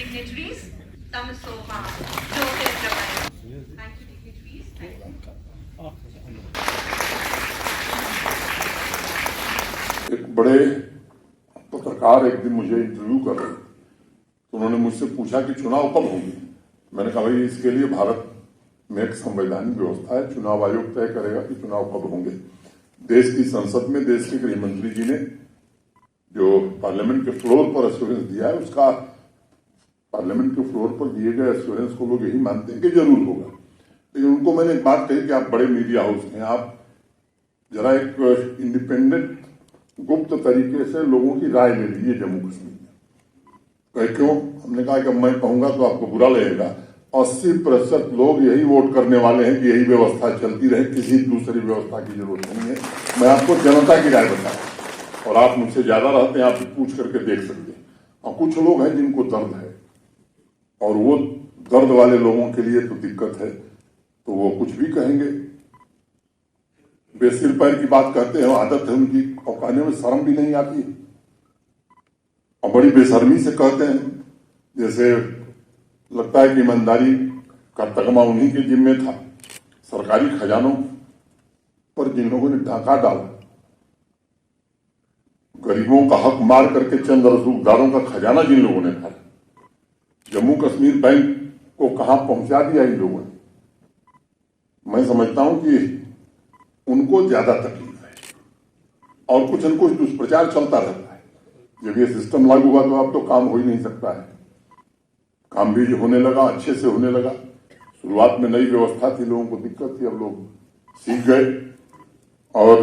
dignitaries, Tamasoma, Joseph Rabai. Thank you, dignitaries. Thank you. एक बड़े पत्रकार एक दिन मुझे इंटरव्यू कर रहे थे, तो उन्होंने मुझसे पूछा कि चुनाव कब होंगे। मैंने कहा भाई इसके लिए भारत में एक संवैधानिक व्यवस्था है, चुनाव आयोग तय करेगा कि चुनाव कब होंगे। देश की संसद में देश के गृह मंत्री जी ने जो पार्लियामेंट के फ्लोर पर एश्योरेंस दिया है, उसका पार्लियामेंट के फ्लोर पर दिए गए एश्योरेंस को लोग यही मानते हैं कि जरूर होगा। लेकिन उनको मैंने एक बात कही कि आप बड़े मीडिया हाउस हैं, आप जरा एक इंडिपेंडेंट गुप्त तरीके से लोगों की राय ले लीजिए जम्मू कश्मीर में। कहे क्यों? हमने कहा कि मैं कहूंगा तो आपको बुरा लगेगा, 80% लोग यही वोट करने वाले हैं कि यही व्यवस्था चलती रहे, किसी दूसरी व्यवस्था की जरूरत नहीं है। मैं आपको जनता की राय बता रहा हूं और आप मुझसे ज्यादा रहते हैं, आप पूछ करके देख सकते हैं। और कुछ लोग हैं जिनको दर्द है और वो दर्द वाले लोगों के लिए तो दिक्कत है, तो वो कुछ भी कहेंगे, बेसिर पैर की बात कहते हैं, आदत है उनकी, और कहने में शर्म भी नहीं आती और बड़ी बेशर्मी से कहते हैं, जैसे लगता है कि ईमानदारी का तगमा उन्हीं के जिम्मे था। सरकारी खजानों पर जिन लोगों ने डाका डाला, गरीबों का हक मार करके चंद रसूखदारों का खजाना जिन लोगों ने खाया, जम्मू कश्मीर बैंक को कहां पहुंचा दिया इन लोगों ने, मैं समझता हूं कि उनको ज्यादा तकलीफ है और कुछ न कुछ दुष्प्रचार चलता रहता है। जब ये सिस्टम लागू हुआ तो अब तो काम हो ही नहीं सकता है। काम भी होने लगा, अच्छे से होने लगा। शुरुआत में नई व्यवस्था थी, लोगों को दिक्कत थी, अब लोग सीख गए। और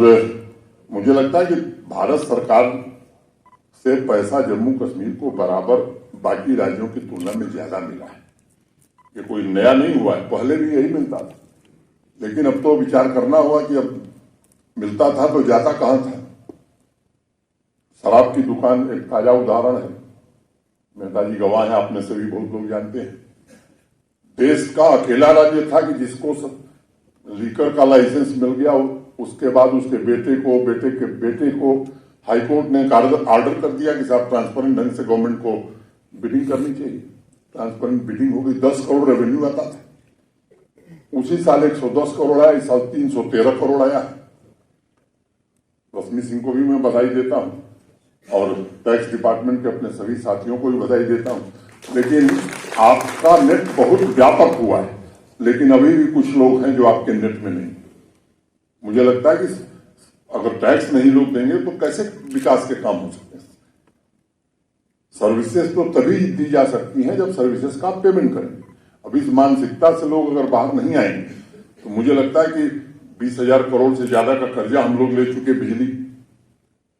मुझे लगता है कि भारत सरकार से पैसा जम्मू कश्मीर को बराबर बाकी राज्यों की तुलना में ज्यादा मिला है। ये कोई नया नहीं हुआ है, पहले भी यही मिलता था, लेकिन अब तो विचार करना हुआ कि अब मिलता था तो जाता कहां था। शराब की दुकान एक ताजा उदाहरण है, नेताजी गवाह हैं, आपने से भी बहुत लोग जानते हैं। देश का अकेला राज्य था कि जिसको लीकर का लाइसेंस मिल गया, उसके बाद उसके बेटे को, बेटे के बेटे को हाईकोर्ट ने ऑर्डर कर दिया कि साहब ट्रांसपेरेंट ढंग से गवर्नमेंट को बिडिंग करनी चाहिए। ट्रांसपेरेंट बिडिंग हो गई, 10 करोड़ रेवेन्यू आता था। उसी साल 110 करोड़ आया, इस साल 313 करोड़ आया। रश्मि सिंह को भी मैं बधाई देता हूं और टैक्स डिपार्टमेंट के अपने सभी साथियों को भी बधाई देता हूं। लेकिन आपका नेट बहुत व्यापक हुआ है, लेकिन अभी भी कुछ लोग हैं जो आपके नेट में नहीं। मुझे लगता है कि अगर टैक्स नहीं लोग देंगे तो कैसे विकास के काम हो सकते हैं। सर्विसेज तो तभी दी जा सकती हैं जब सर्विसेज का पेमेंट करेंगे। अब इस मानसिकता से लोग अगर बाहर नहीं आएंगे तो मुझे लगता है कि 20,000 करोड़ से ज्यादा का कर्जा हम लोग ले चुके बिजली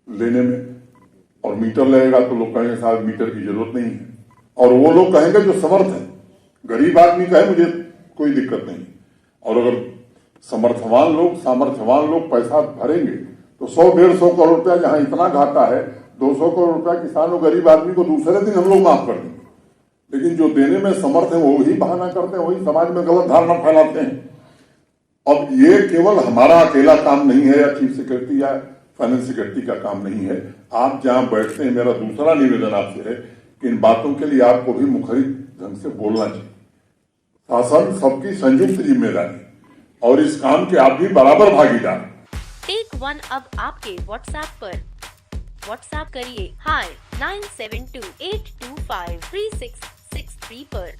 लेने में, और मीटर लगेगा तो लोग कहेंगे साहब मीटर की जरूरत नहीं है। और वो लोग कहेंगे जो समर्थ है, गरीब आदमी कहे मुझे कोई दिक्कत नहीं, और अगर सामर्थ्यवान लोग पैसा भरेंगे तो 100-150 करोड़ रुपया जहां इतना घाटा है, 200 करोड़ रुपया किसान और गरीब आदमी को दूसरे दिन हम लोग माफ कर देंगे। लेकिन जो देने में समर्थ है वो ही बहाना करते हैं, वही समाज में गलत धारणा फैलाते हैं। अब ये केवल हमारा अकेला काम नहीं है, या चीफ सेक्रेटरी या फाइनेंस सेक्रेटरी का काम नहीं है। आप जहां बैठते हैं, मेरा दूसरा निवेदन आपसे है कि इन बातों के लिए आपको भी मुखरित ढंग से बोलना चाहिए। शासन सबकी संयुक्त जिम्मेदारी और इस काम के आप भी बराबर भागीदार। टेक वन अब आपके व्हाट्सएप पर। व्हाट्सएप करिए हाय 9728253663 पर।